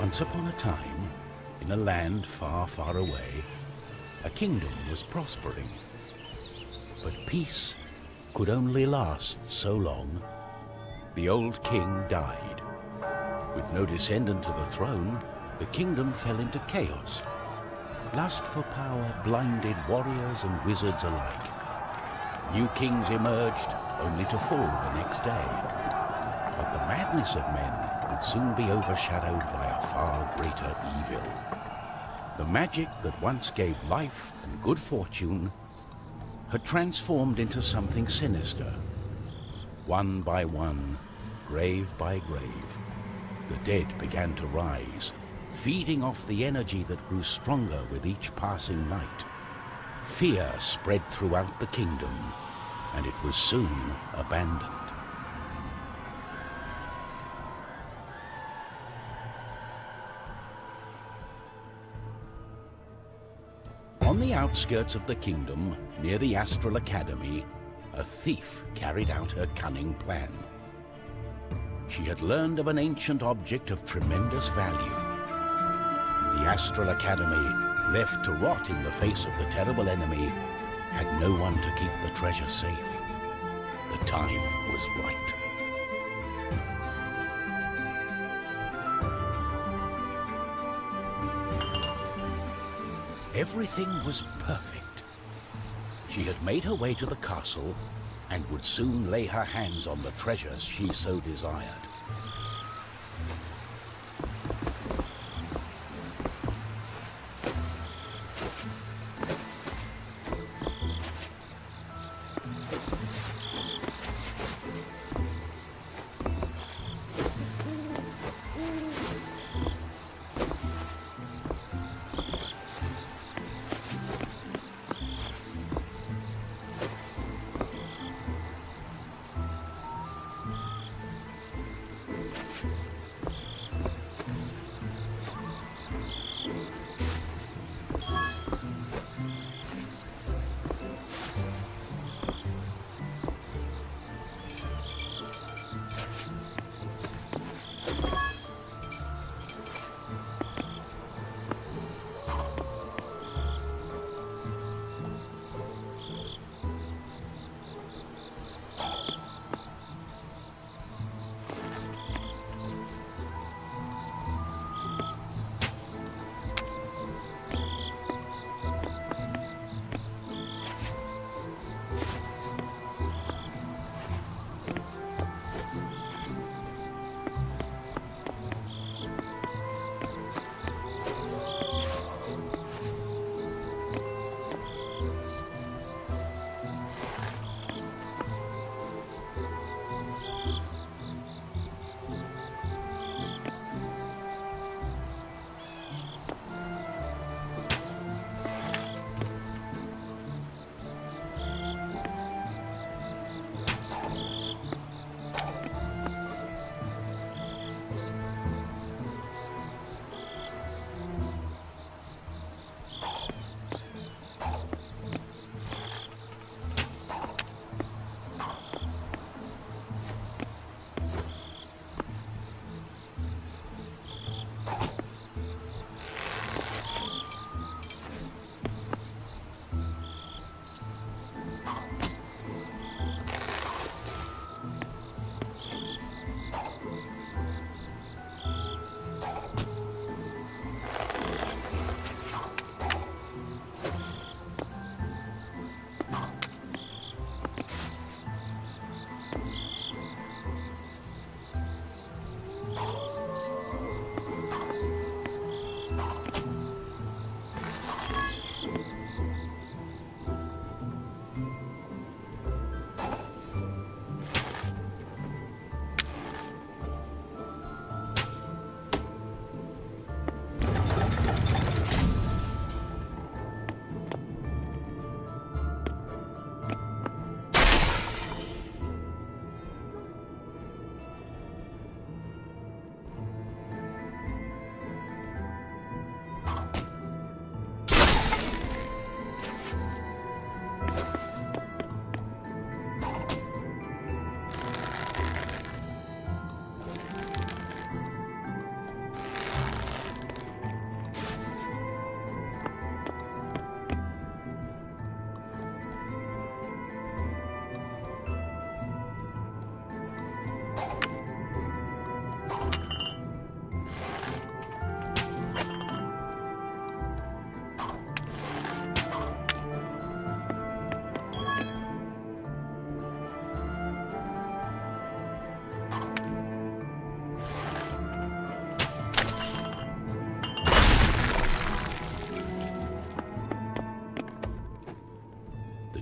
Once upon a time, in a land far, far away, a kingdom was prospering. But peace could only last so long. The old king died. With no descendant to the throne, the kingdom fell into chaos. Lust for power blinded warriors and wizards alike. New kings emerged, only to fall the next day. But the madness of men would soon be overshadowed by a far greater evil. The magic that once gave life and good fortune had transformed into something sinister. One by one, grave by grave, the dead began to rise, feeding off the energy that grew stronger with each passing night. Fear spread throughout the kingdom, and it was soon abandoned. On the outskirts of the kingdom, near the Astral Academy, a thief carried out her cunning plan. She had learned of an ancient object of tremendous value. The Astral Academy, left to rot in the face of the terrible enemy, had no one to keep the treasure safe. The time was right. Everything was perfect. She had made her way to the castle and would soon lay her hands on the treasures she so desired.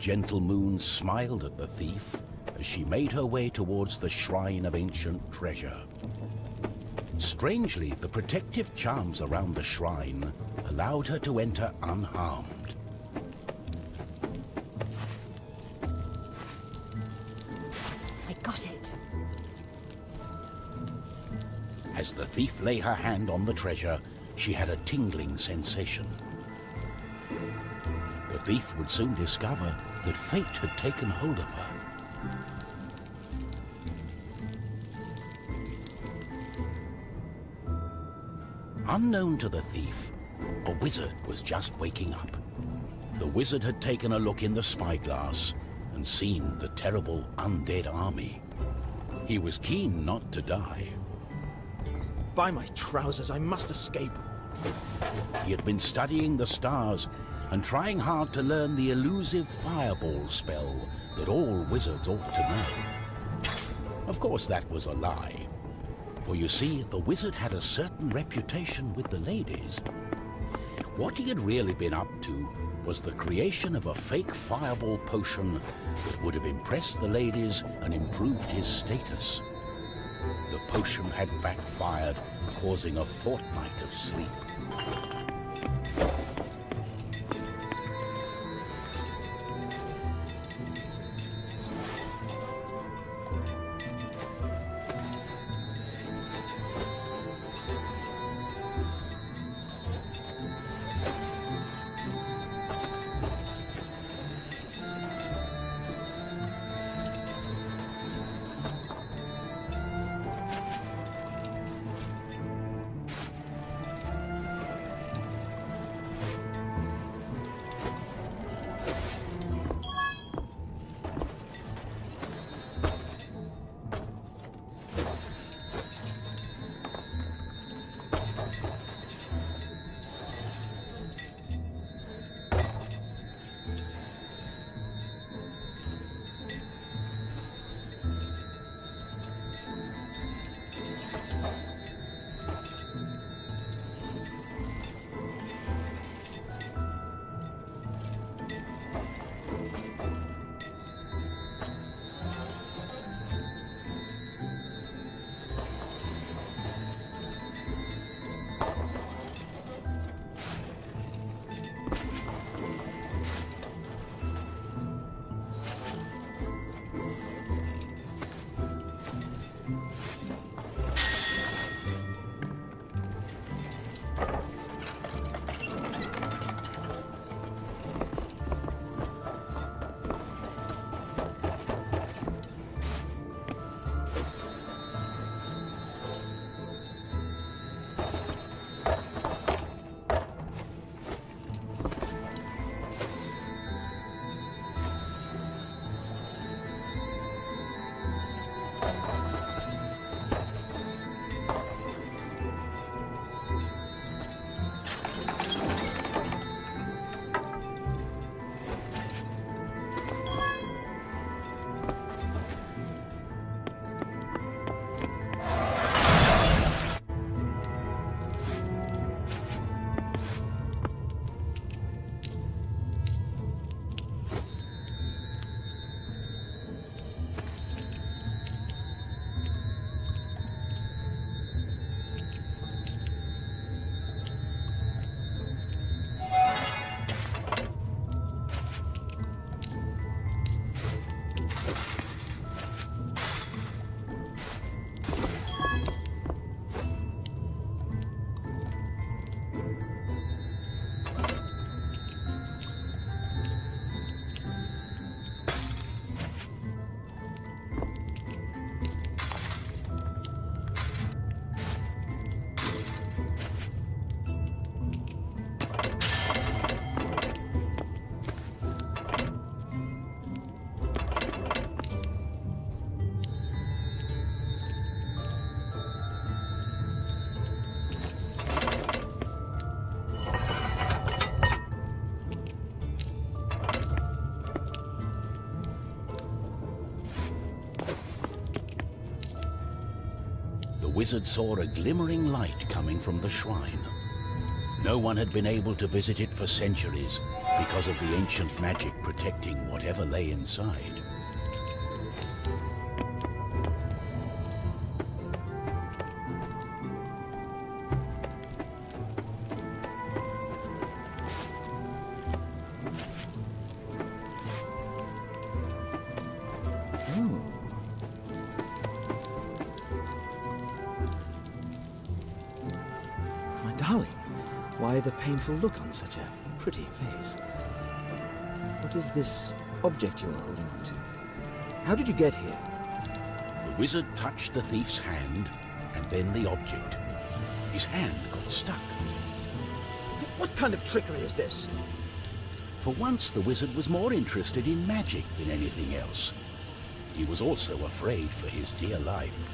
gentle moon smiled at the thief as she made her way towards the shrine of ancient treasure. Strangely, the protective charms around the shrine allowed her to enter unharmed. I got it. As the thief lay her hand on the treasure, she had a tingling sensation. The thief would soon discover that fate had taken hold of her. Unknown to the thief, a wizard was just waking up. The wizard had taken a look in the spyglass and seen the terrible undead army. He was keen not to die. By my trousers, I must escape. He had been studying the stars and trying hard to learn the elusive fireball spell that all wizards ought to know. Of course, that was a lie. For you see, the wizard had a certain reputation with the ladies. What he had really been up to was the creation of a fake fireball potion that would have impressed the ladies and improved his status. The potion had backfired, causing a fortnight of sleep. The wizard saw a glimmering light coming from the shrine. No one had been able to visit it for centuries because of the ancient magic protecting whatever lay inside. My darling, why the painful look on such a pretty face? What is this object you are holding on to? How did you get here? The wizard touched the thief's hand, and then the object. His hand got stuck. What kind of trickery is this? For once, the wizard was more interested in magic than anything else. He was also afraid for his dear life.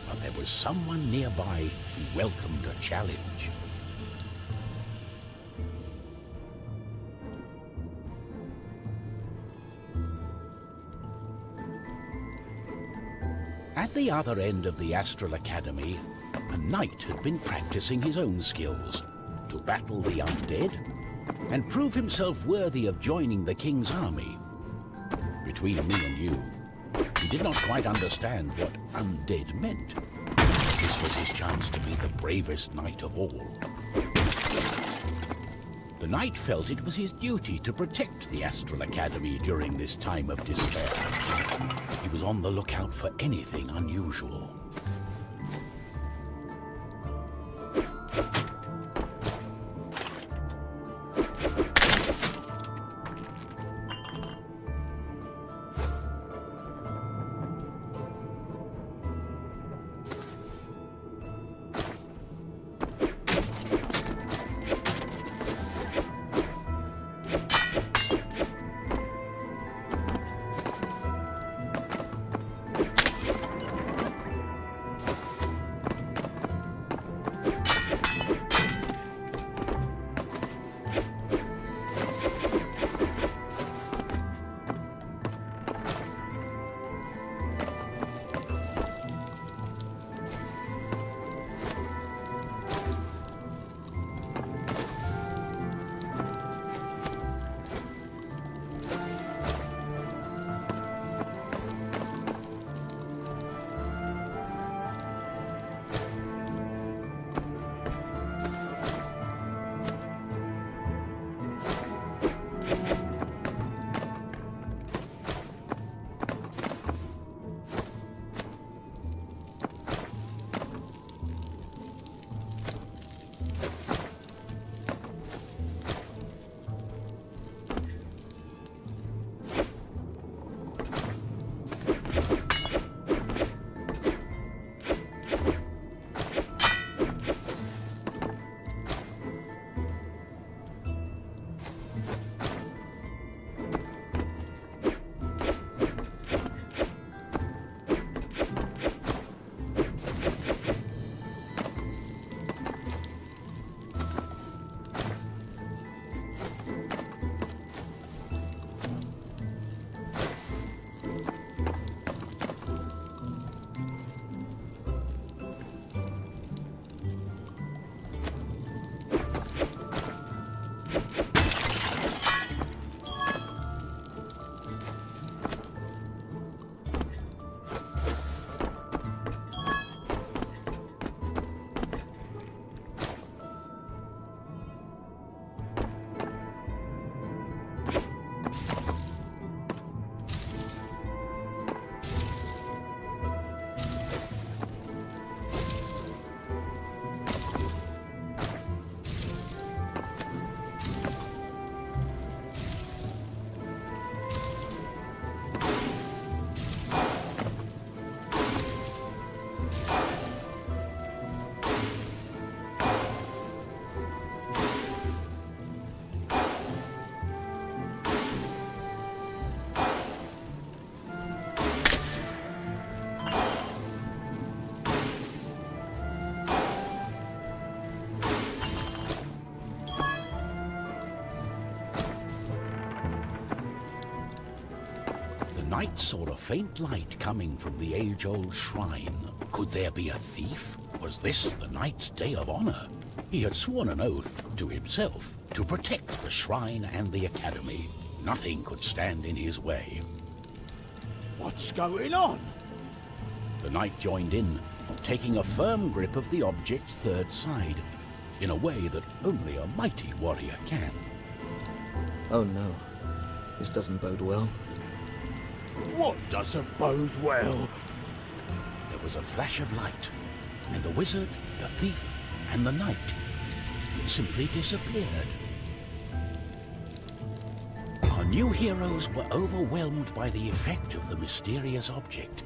But there was someone nearby who welcomed a challenge. At the other end of the Astral Academy, a knight had been practicing his own skills to battle the undead and prove himself worthy of joining the king's army. Between me and you, he did not quite understand what undead meant. This was his chance to be the bravest knight of all. The knight felt it was his duty to protect the Astral Academy during this time of despair. He was on the lookout for anything unusual. Knight saw a faint light coming from the age-old shrine. Could there be a thief? Was this the knight's day of honor? He had sworn an oath to himself to protect the shrine and the academy. Nothing could stand in his way. What's going on? The knight joined in, taking a firm grip of the object's third side, in a way that only a mighty warrior can. Oh no, this doesn't bode well. What doesn't bode well? There was a flash of light, and the wizard, the thief, and the knight simply disappeared. Our new heroes were overwhelmed by the effect of the mysterious object.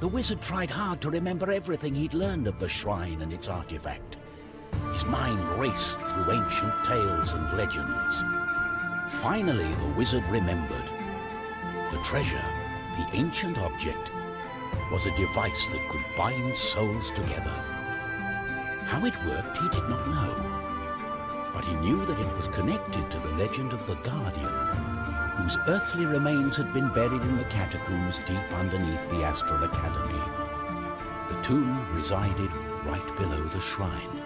The wizard tried hard to remember everything he'd learned of the shrine and its artifact. His mind raced through ancient tales and legends. Finally, the wizard remembered. The treasure, the ancient object, was a device that could bind souls together. How it worked, he did not know. But he knew that it was connected to the legend of the Guardian, whose earthly remains had been buried in the catacombs deep underneath the Astral Academy. The tomb resided right below the shrine.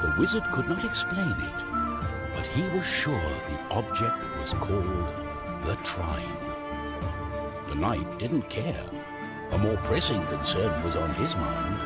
The wizard could not explain it, but he was sure the object was called the Trine. The knight didn't care. A more pressing concern was on his mind.